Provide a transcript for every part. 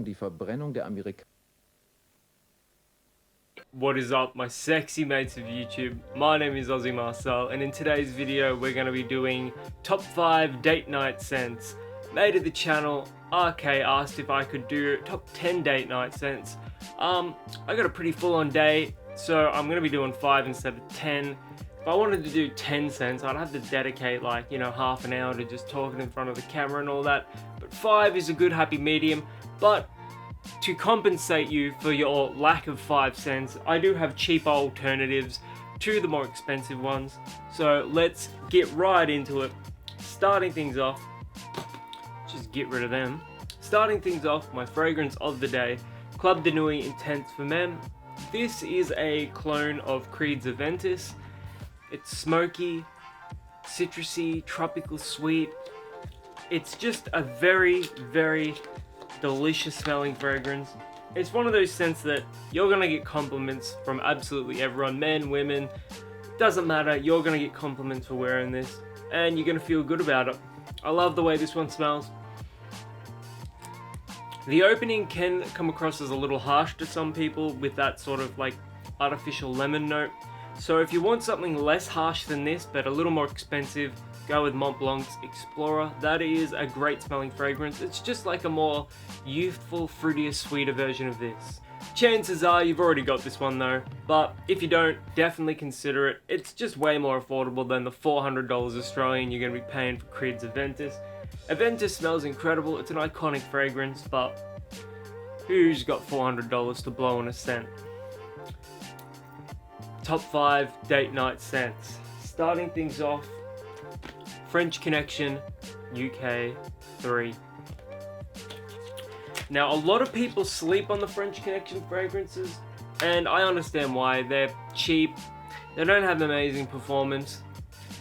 die Verbrennung der Amerikaner. What is up, my sexy mates of YouTube? My name is Aussie Marcel, and in today's video we're going to be doing top 5 date night scents. Mate of the channel, RK, asked if I could do top 10 date night scents. I got a pretty full-on day, so I'm going to be doing 5 instead of 10. If I wanted to do 10 scents, I'd have to dedicate like, half an hour to just talking in front of the camera and all that. But 5 is a good happy medium. But to compensate you for your lack of 5 cents, I do have cheaper alternatives to the more expensive ones. So let's get right into it. Starting things off, just get rid of them. Starting things off, my fragrance of the day, Club de Nuit Intense for Men. This is a clone of Creed's Aventus. It's smoky, citrusy, tropical sweet. It's just a very, very delicious smelling fragrance. It's one of those scents that you're gonna get compliments from absolutely everyone, men, women, doesn't matter, you're gonna get compliments for wearing this and you're gonna feel good about it. I love the way this one smells. The opening can come across as a little harsh to some people with that sort of like artificial lemon note. So if you want something less harsh than this but a little more expensive, go with Mont Blanc's Explorer. That is a great smelling fragrance. It's just like a more youthful, fruitier, sweeter version of this. Chances are you've already got this one though, but if you don't, definitely consider it. It's just way more affordable than the $400 Australian you're going to be paying for Creed's Aventus. Aventus smells incredible. It's an iconic fragrance, but who's got $400 to blow on a scent? Top 5 date night scents. Starting things off, French Connection UK3. Now, a lot of people sleep on the French Connection fragrances, and I understand why. They're cheap, they don't have amazing performance,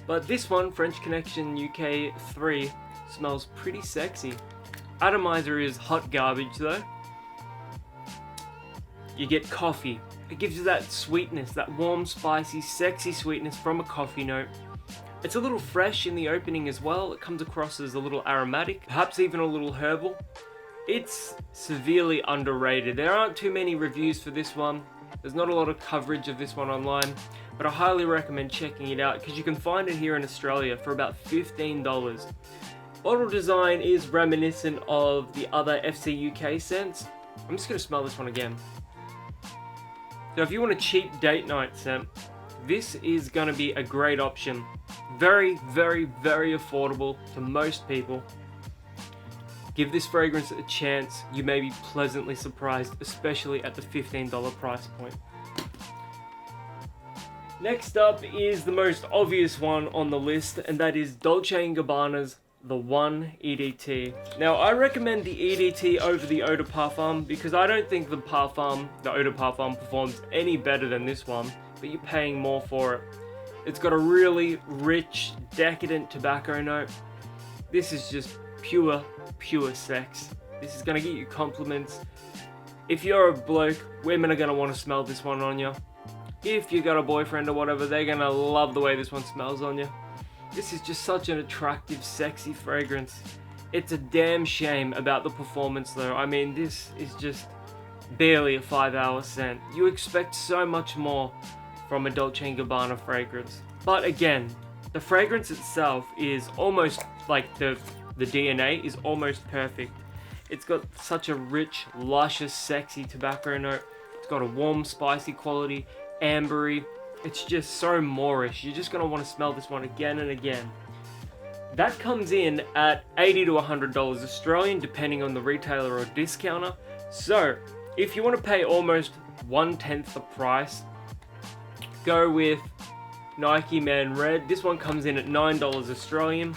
but this one, French Connection UK3, smells pretty sexy. Atomizer is hot garbage though. You get coffee. It gives you that sweetness, that warm, spicy, sexy sweetness from a coffee note. It's a little fresh in the opening as well. It comes across as a little aromatic, perhaps even a little herbal. It's severely underrated. There aren't too many reviews for this one. There's not a lot of coverage of this one online, but I highly recommend checking it out because you can find it here in Australia for about $15. Bottle design is reminiscent of the other FC UK scents. I'm just going to smell this one again. So if you want a cheap date night scent, this is going to be a great option. Very, very, very affordable to most people. Give this fragrance a chance. You may be pleasantly surprised, especially at the $15 price point. Next up is the most obvious one on the list, and that is Dolce Gabbana's The One EDT. Now, I recommend the EDT over the Eau de Parfum because I don't think the Eau de Parfum performs any better than this one, but you're paying more for it. It's got a really rich, decadent tobacco note. This is just pure sex. This is gonna get you compliments. If you're a bloke, women are gonna want to smell this one on you. If you got a boyfriend or whatever, they're gonna love the way this one smells on you. This is just such an attractive, sexy fragrance. It's a damn shame about the performance though. I mean, this is just barely a 5-hour scent. You expect so much more from a Dolce & Gabbana fragrance. But again, the fragrance itself is almost like the DNA is almost perfect. It's got such a rich, luscious, sexy tobacco note. It's got a warm, spicy quality, ambery. It's just so Moorish. You're just going to want to smell this one again and again. That comes in at $80 to $100 Australian, depending on the retailer or discounter. So, if you want to pay almost 1/10 the price, go with Nike Man Red. This one comes in at $9 Australian.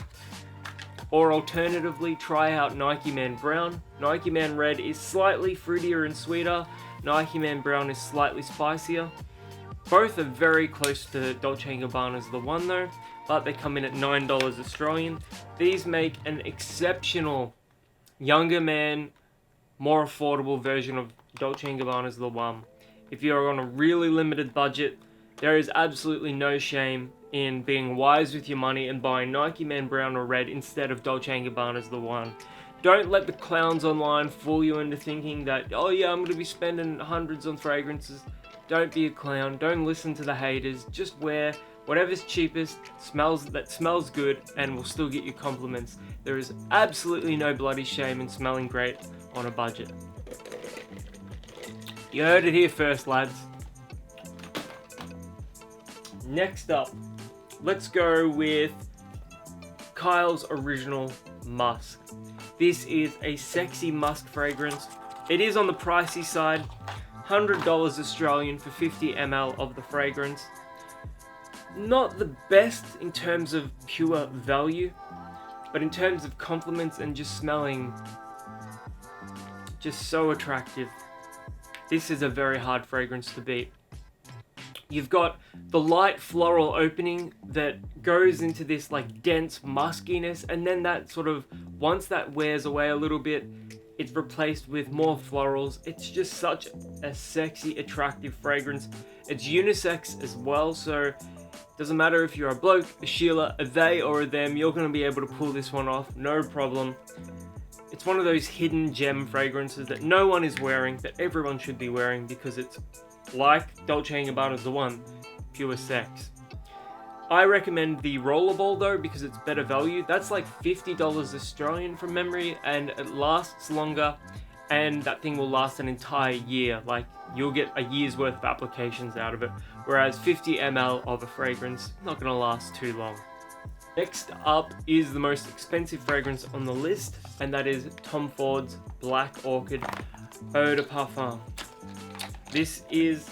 Or alternatively, try out Nike Man Brown. Nike Man Red is slightly fruitier and sweeter. Nike Man Brown is slightly spicier. Both are very close to Dolce & Gabbana's The One though, but they come in at $9 Australian. These make an exceptional younger man, more affordable version of Dolce & Gabbana's The One. If you're on a really limited budget, there is absolutely no shame in being wise with your money and buying Nike Man Brown or Red instead of Dolce & Gabbana's The One. Don't let the clowns online fool you into thinking that, oh yeah, I'm going to be spending hundreds on fragrances. Don't be a clown. Don't listen to the haters. Just wear whatever's cheapest, that smells good, and will still get you compliments. There is absolutely no bloody shame in smelling great on a budget. You heard it here first, lads. Next up, let's go with Kyle's Original Musk. This is a sexy musk fragrance. It is on the pricey side, $100 Australian for 50 ml of the fragrance. Not the best in terms of pure value, but in terms of compliments and just smelling, just so attractive. This is a very hard fragrance to beat. You've got the light floral opening that goes into this like dense muskiness, and then that sort of, once that wears away a little bit, it's replaced with more florals. It's just such a sexy, attractive fragrance. It's unisex as well, so doesn't matter if you're a bloke, a Sheila, a they, or a them, you're going to be able to pull this one off, no problem. It's one of those hidden gem fragrances that no one is wearing, that everyone should be wearing, because it's like Dolce & Gabbana's The One, pure sex. I recommend the Rollerball though, because it's better value. That's like $50 Australian from memory, and it lasts longer, and that thing will last an entire year. Like, you'll get a year's worth of applications out of it, whereas 50 ml of a fragrance, not gonna last too long. Next up is the most expensive fragrance on the list, and that is Tom Ford's Black Orchid Eau de Parfum. This is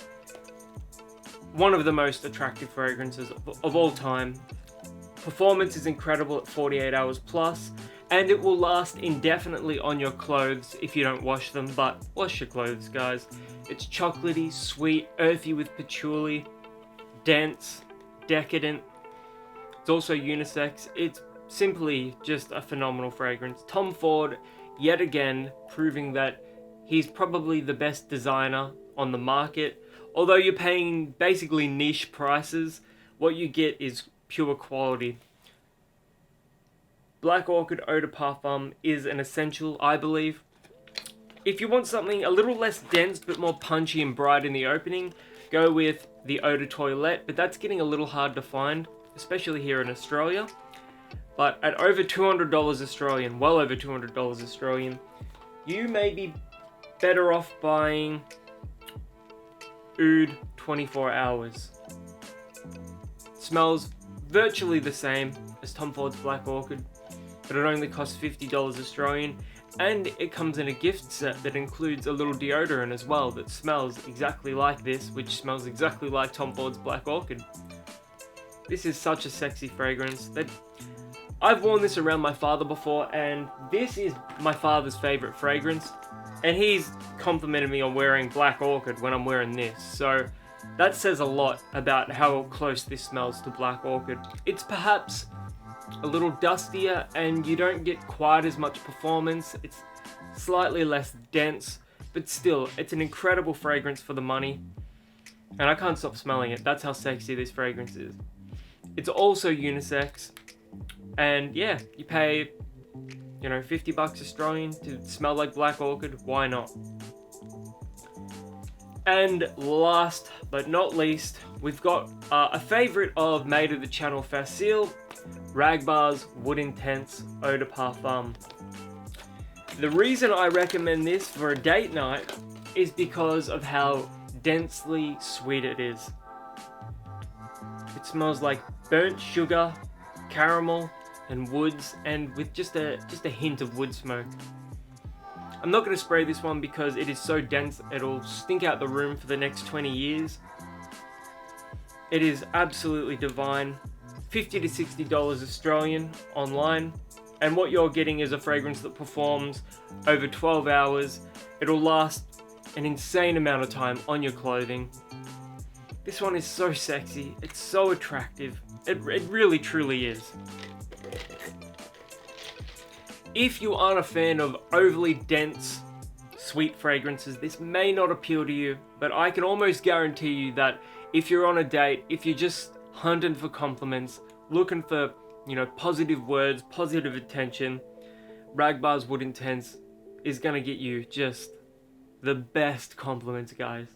one of the most attractive fragrances of all time. Performance is incredible at 48 hours plus, and it will last indefinitely on your clothes if you don't wash them, but wash your clothes, guys. It's chocolatey, sweet, earthy with patchouli, dense, decadent. It's also unisex. It's simply just a phenomenal fragrance. Tom Ford, yet again, proving that he's probably the best designer on the market. Although you're paying basically niche prices, what you get is pure quality. Black Orchid Eau de Parfum is an essential, I believe. If you want something a little less dense but more punchy and bright in the opening, go with the Eau de Toilette, but that's getting a little hard to find, especially here in Australia. But at over $200 Australian, well over $200 Australian, you may be better off buying Oud 24 Hours. Smells virtually the same as Tom Ford's Black Orchid, but it only costs $50 Australian, and it comes in a gift set that includes a little deodorant as well that smells exactly like this, which smells exactly like Tom Ford's Black Orchid. This is such a sexy fragrance that I've worn this around my father before, and this is my father's favorite fragrance, and he's complimented me on wearing Black Orchid when I'm wearing this, so that says a lot about how close this smells to Black Orchid. It's perhaps a little dustier, and you don't get quite as much performance. It's slightly less dense, but still, it's an incredible fragrance for the money, and I can't stop smelling it. That's how sexy this fragrance is. It's also unisex, and yeah, you pay, you know, $50 Australian to smell like Black Orchid, why not? And last but not least, we've got a favourite of Made of the Channel Facile, Ragbar's Wood Intense Eau de Parfum. The reason I recommend this for a date night is because of how densely sweet it is. It smells like burnt sugar, caramel, and woods, and with just a hint of wood smoke. I'm not going to spray this one because it is so dense it'll stink out the room for the next 20 years. It is absolutely divine. $50 to $60 Australian online, and what you're getting is a fragrance that performs over 12 hours. It'll last an insane amount of time on your clothing. This one is so sexy, it's so attractive, it really truly is. If you aren't a fan of overly dense, sweet fragrances, this may not appeal to you, but I can almost guarantee you that if you're on a date, if you're just hunting for compliments, looking for, you know, positive words, positive attention, Rag Bars Wood Intense is gonna get you just the best compliments, guys.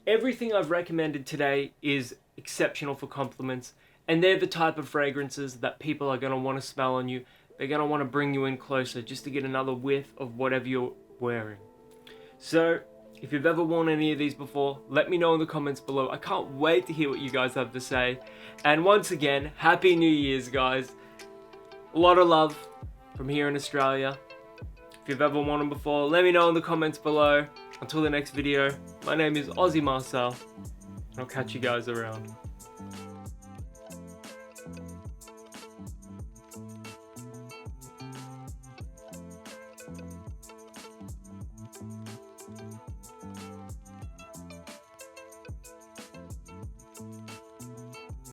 Everything I've recommended today is exceptional for compliments, and they're the type of fragrances that people are gonna want to smell on you. They're gonna want to bring you in closer just to get another whiff of whatever you're wearing. So, if you've ever worn any of these before, let me know in the comments below. I can't wait to hear what you guys have to say. And once again, Happy New Year's, guys. A lot of love from here in Australia. If you've ever worn them before, let me know in the comments below. Until the next video, my name is Aussie Marcel, and I'll catch you guys around.